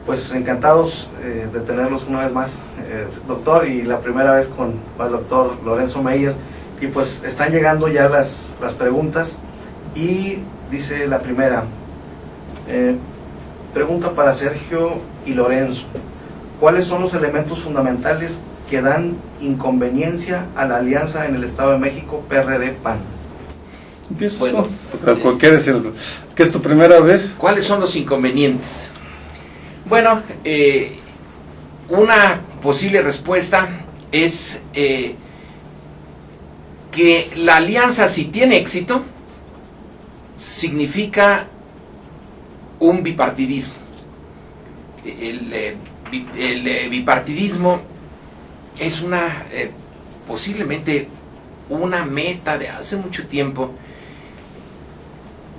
pues encantados de tenerlos una vez más, doctor, y la primera vez con el doctor Lorenzo Meyer. Y pues están llegando ya las preguntas, y dice la primera, pregunta para Sergio y Lorenzo: ¿cuáles son los elementos fundamentales que dan inconveniencia a la alianza en el Estado de México PRD-PAN? Empiezas Bueno, tú. ¿Qué es tu primera vez? ¿Cuáles son los inconvenientes? Bueno, una posible respuesta es que la alianza, si tiene éxito, significa un bipartidismo. El bipartidismo es posiblemente una meta de hace mucho tiempo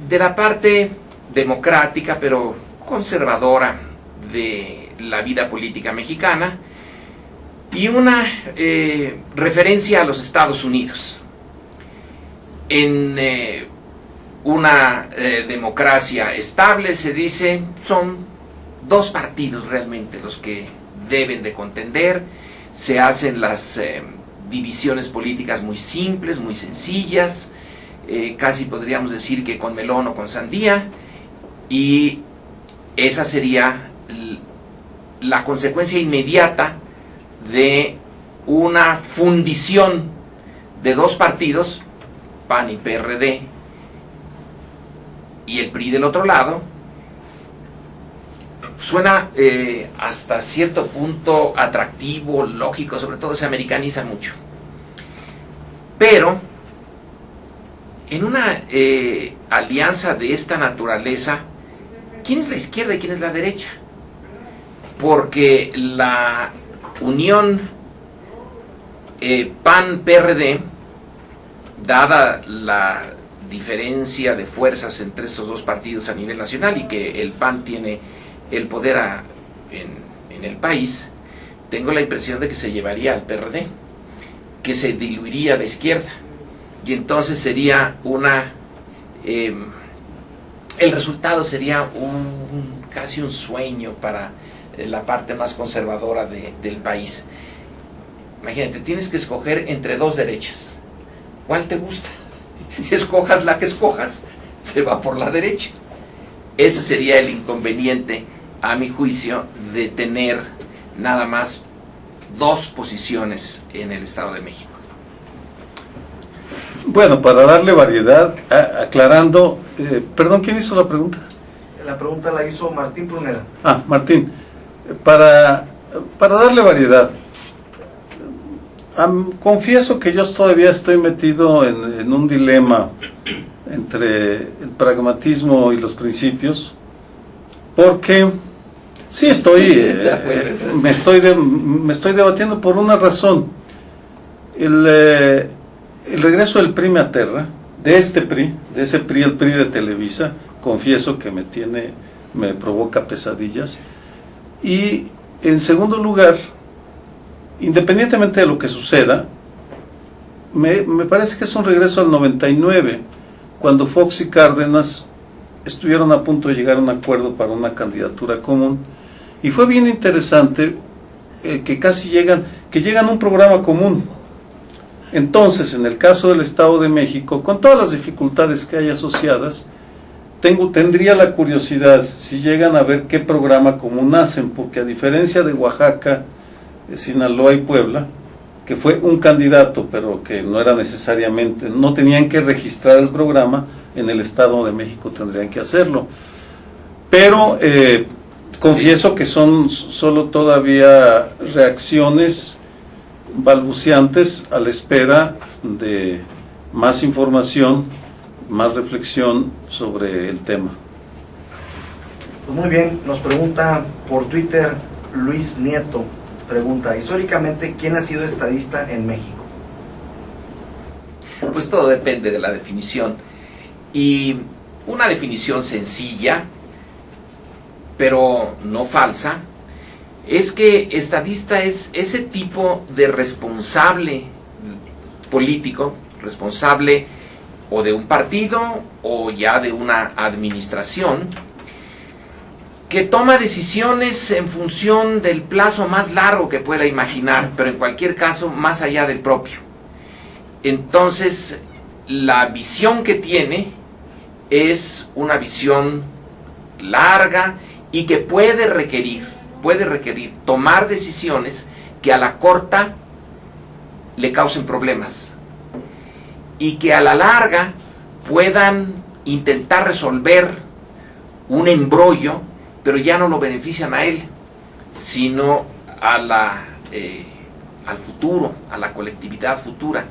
de la parte democrática pero conservadora de la vida política mexicana, y una referencia a los Estados Unidos. En una democracia estable, se dice, son dos partidos realmente los que deben de contender. Se hacen las divisiones políticas muy simples, muy sencillas, casi podríamos decir que con melón o con sandía, y esa sería la consecuencia inmediata de una fundición de dos partidos, PAN y PRD, y el PRI del otro lado. Suena hasta cierto punto atractivo, lógico, sobre todo se americaniza mucho. Pero en una alianza de esta naturaleza, ¿quién es la izquierda y quién es la derecha? Porque la unión PAN-PRD, dada la diferencia de fuerzas entre estos dos partidos a nivel nacional, y que el PAN tiene el poder en el país, tengo la impresión de que se llevaría al PRD, que se diluiría la izquierda, y entonces sería el resultado sería casi un sueño para la parte más conservadora del país. Imagínate, tienes que escoger entre dos derechas. ¿Cuál te gusta? Escojas la que escojas, se va por la derecha. Ese sería el inconveniente, a mi juicio, de tener nada más dos posiciones en el Estado de México. Bueno, para darle variedad, aclarando, perdón, ¿quién hizo la pregunta? La pregunta la hizo Martín Pruneda. Martín, para darle variedad, confieso que yo todavía estoy metido en un dilema entre el pragmatismo y los principios, porque sí me estoy debatiendo por una razón. El regreso del PRI me aterra, de ese PRI, el PRI de Televisa, confieso que me provoca pesadillas. Y en segundo lugar, independientemente de lo que suceda, me parece que es un regreso al 99, cuando Fox y Cárdenas estuvieron a punto de llegar a un acuerdo para una candidatura común, y fue bien interesante que llegan a un programa común. Entonces, en el caso del Estado de México, con todas las dificultades que hay asociadas, tendría la curiosidad si llegan a ver qué programa común hacen, porque a diferencia de Oaxaca, Sinaloa y Puebla, que fue un candidato, pero que no era necesariamente, no tenían que registrar el programa, en el Estado de México tendrían que hacerlo. Pero confieso que son solo todavía reacciones balbuceantes a la espera de más información, más reflexión sobre el tema. Pues muy bien, nos pregunta por Twitter Luis Nieto, pregunta: históricamente, ¿quién ha sido estadista en México? Pues todo depende de la definición, y una definición sencilla pero no falsa es que estadista es ese tipo de responsable político, responsable o de un partido o ya de una administración, que toma decisiones en función del plazo más largo que pueda imaginar, pero en cualquier caso más allá del propio. Entonces, la visión que tiene es una visión larga y que puede requerir tomar decisiones que a la corta le causen problemas y que a la larga puedan intentar resolver un embrollo, pero ya no lo benefician a él, sino al futuro, a la colectividad futura.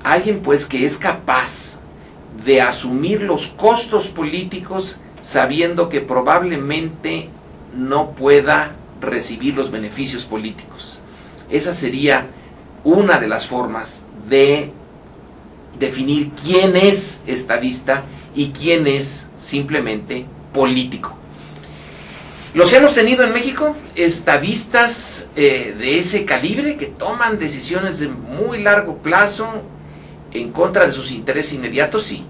Alguien pues que es capaz de asumir los costos políticos sabiendo que probablemente no pueda recibir los beneficios políticos. Esa sería una de las formas de definir quién es estadista y quién es simplemente político. Los hemos tenido en México, estadistas de ese calibre que toman decisiones de muy largo plazo en contra de sus intereses inmediatos, sí.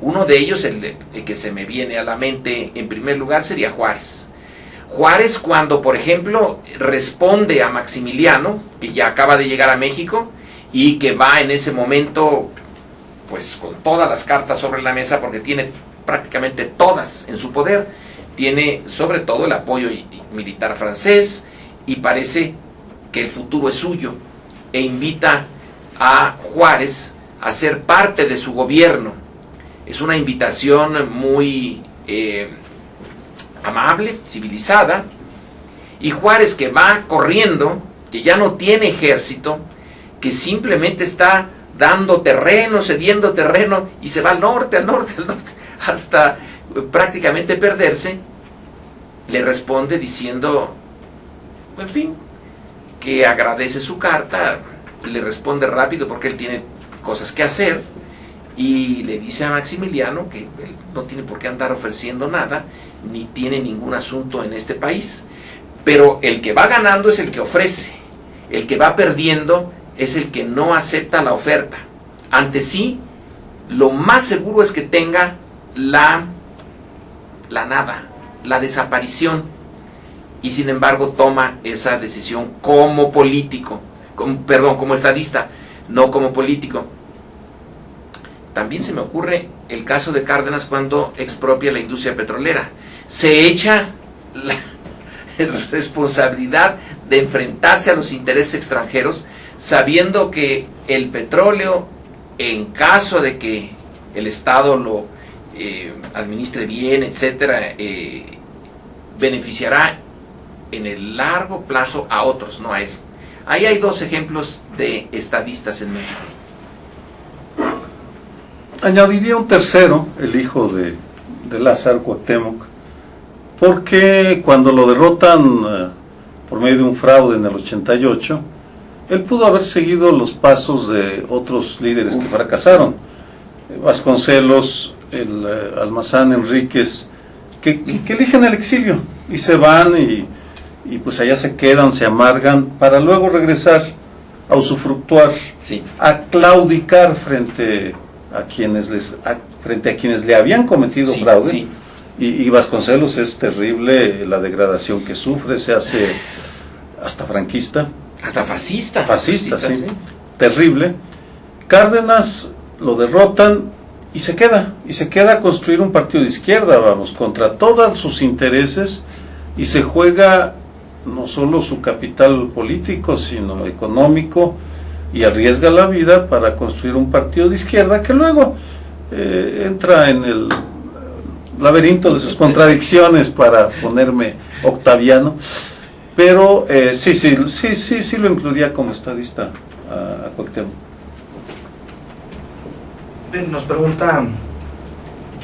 Uno de ellos, el que se me viene a la mente en primer lugar, sería Juárez. Juárez, cuando por ejemplo responde a Maximiliano, que ya acaba de llegar a México y que va en ese momento pues con todas las cartas sobre la mesa, porque tiene prácticamente todas en su poder, tiene sobre todo el apoyo militar francés y parece que el futuro es suyo, e invita a Juárez a ser parte de su gobierno. Es una invitación muy amable, civilizada, y Juárez, que va corriendo, que ya no tiene ejército, que simplemente está dando terreno, cediendo terreno, y se va al norte, hasta prácticamente perderse, le responde diciendo, en fin, que agradece su carta, le responde rápido porque él tiene cosas que hacer, y le dice a Maximiliano que él no tiene por qué andar ofreciendo nada, ni tiene ningún asunto en este país, pero el que va ganando es el que ofrece, el que va perdiendo es el que no acepta la oferta. Ante sí, lo más seguro es que tenga la nada, la desaparición, y sin embargo toma esa decisión como político, como estadista, no como político. También se me ocurre el caso de Cárdenas cuando expropia la industria petrolera. Se echa la responsabilidad de enfrentarse a los intereses extranjeros, sabiendo que el petróleo, en caso de que el Estado lo administre bien, etcétera, beneficiará en el largo plazo a otros, no a él. Ahí hay dos ejemplos de estadistas en México. Añadiría un tercero, el hijo de Lázaro Cuauhtémoc, porque cuando lo derrotan por medio de un fraude en el 88, él pudo haber seguido los pasos de otros líderes que fracasaron. Vasconcelos, el Almazán, Enríquez, que eligen el exilio y se van y pues allá se quedan, se amargan, para luego regresar a usufructuar, sí, a claudicar frente a quienes le habían cometido fraude. Sí. Y Vasconcelos, es terrible la degradación que sufre, se hace hasta franquista. Hasta fascista. Fascista, sí. Terrible. Cárdenas lo derrotan y se queda a construir un partido de izquierda, vamos, contra todos sus intereses, y se juega no solo su capital político, sino económico, y arriesga la vida para construir un partido de izquierda que luego entra en el laberinto de sus contradicciones, para ponerme octaviano, pero sí lo incluiría como estadista a Cuauhtémoc. Nos pregunta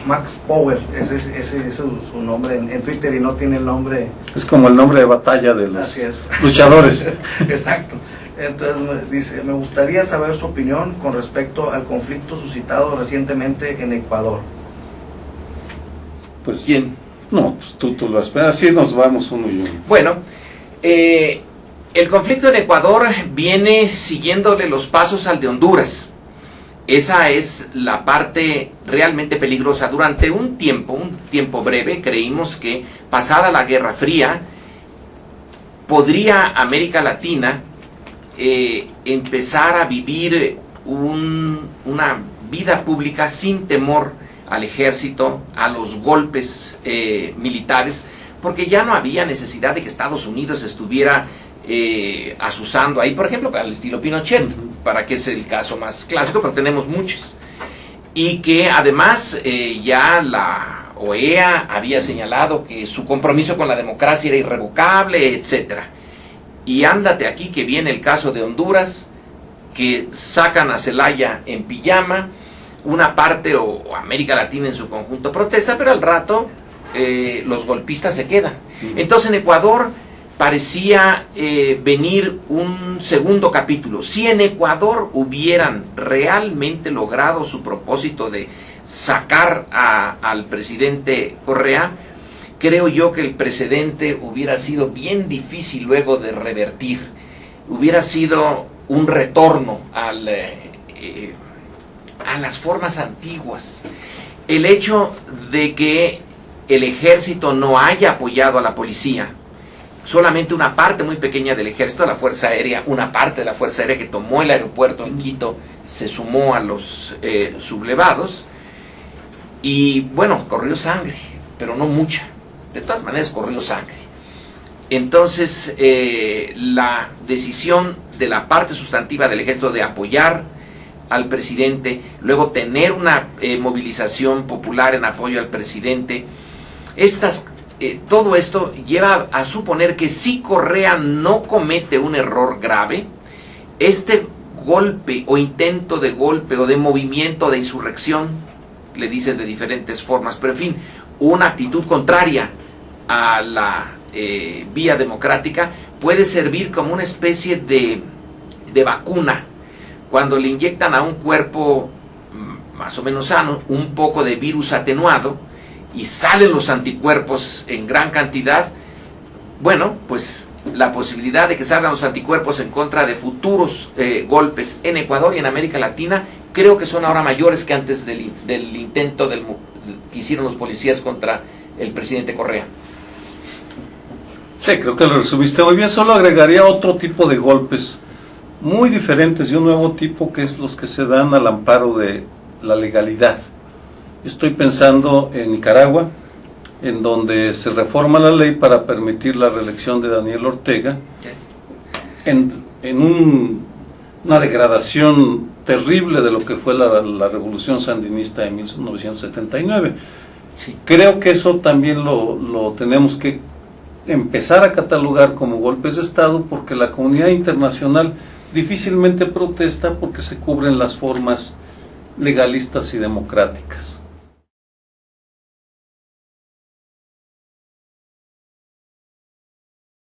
Max Power, ese es su nombre en Twitter, y no tiene el nombre. Es como el nombre de batalla de los luchadores. Exacto. Entonces dice, me gustaría saber su opinión con respecto al conflicto suscitado recientemente en Ecuador. Pues, ¿quién? No, pues tú lo esperas, así nos vamos uno y uno. Bueno, el conflicto en Ecuador viene siguiéndole los pasos al de Honduras. Esa es la parte realmente peligrosa. Durante un tiempo breve, creímos que pasada la Guerra Fría, podría América Latina empezar a vivir una vida pública sin temor al ejército, a los golpes militares, porque ya no había necesidad de que Estados Unidos estuviera asusando ahí, por ejemplo, al estilo Pinochet, para que es el caso más clásico, pero tenemos muchos. Y que además ya la OEA había señalado que su compromiso con la democracia era irrevocable, etcétera. Y ándate aquí que viene el caso de Honduras, que sacan a Zelaya en pijama, una parte o América Latina en su conjunto protesta, pero al rato los golpistas se quedan. Entonces en Ecuador parecía venir un segundo capítulo. Si en Ecuador hubieran realmente logrado su propósito de sacar al presidente Correa, creo yo que el precedente hubiera sido bien difícil luego de revertir. Hubiera sido un retorno a las formas antiguas. El hecho de que el ejército no haya apoyado a la policía, solamente una parte muy pequeña del ejército, la Fuerza Aérea, una parte de la Fuerza Aérea que tomó el aeropuerto en Quito, se sumó a los sublevados, y bueno, corrió sangre, pero no mucha. De todas maneras corrió sangre. Entonces la decisión de la parte sustantiva del ejército de apoyar al presidente, luego tener una movilización popular en apoyo al presidente, todo esto lleva a suponer que si Correa no comete un error grave, este golpe o intento de golpe o de movimiento de insurrección, le dicen de diferentes formas, pero en fin, una actitud contraria a la vía democrática, puede servir como una especie de vacuna. Cuando le inyectan a un cuerpo más o menos sano un poco de virus atenuado y salen los anticuerpos en gran cantidad, bueno, pues la posibilidad de que salgan los anticuerpos en contra de futuros golpes en Ecuador y en América Latina, creo que son ahora mayores que antes del intento que hicieron los policías contra el presidente Correa. Sí, creo que lo resumiste muy bien. Solo agregaría otro tipo de golpes muy diferentes, de un nuevo tipo, que es los que se dan al amparo de la legalidad. Estoy pensando en Nicaragua, en donde se reforma la ley para permitir la reelección de Daniel Ortega, en una degradación terrible de lo que fue la revolución sandinista de 1979. Sí. Creo que eso también lo tenemos que empezar a catalogar como golpes de Estado, porque la comunidad internacional difícilmente protesta porque se cubren las formas legalistas y democráticas.